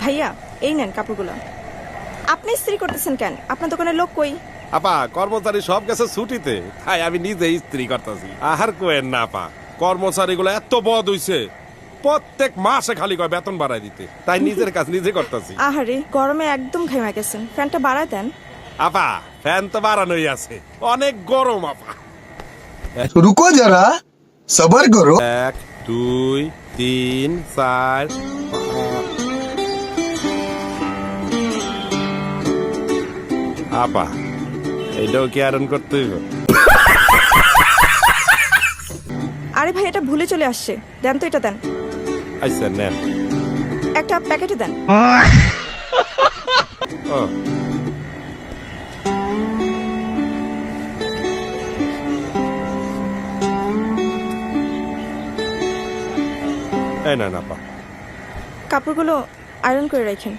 ভাইয়া এই নেন কাপড়গুলো। আপনি ইস্ত্রি করতেছেন কেন? আপনার দোকানের লোক কই? আপা কর্মচারী সব গেছে ছুটিতে, তাই আমি নিজে ইস্ত্রি করতেছি। আহার কোয়েন না আপা, কর্মচারীগুলো এত বদ হইছে, প্রত্যেক মাসে খালি কয় বেতন বাড়াই দিতে, তাই নিজের কাজ নিজে করতেছি। আহারে গরমে একদম ঘেমে গেছেন, ফ্যানটা বাড়ায় দেন। আপা ফ্যান তো বাড়ানোই আছে, অনেক গরম আপা। रुको जरा सबर करो। 1 2 3 4 আপা এইটাও কি আয়রন করতে হইব? আরে ভাই এটা ভুলে চলে আসছে, দেন তো এটা দেন। আচ্ছা নেন। একটা প্যাকেটে দেন। ও এই না আপা। কাপড়গুলো আয়রন করে রাখেন।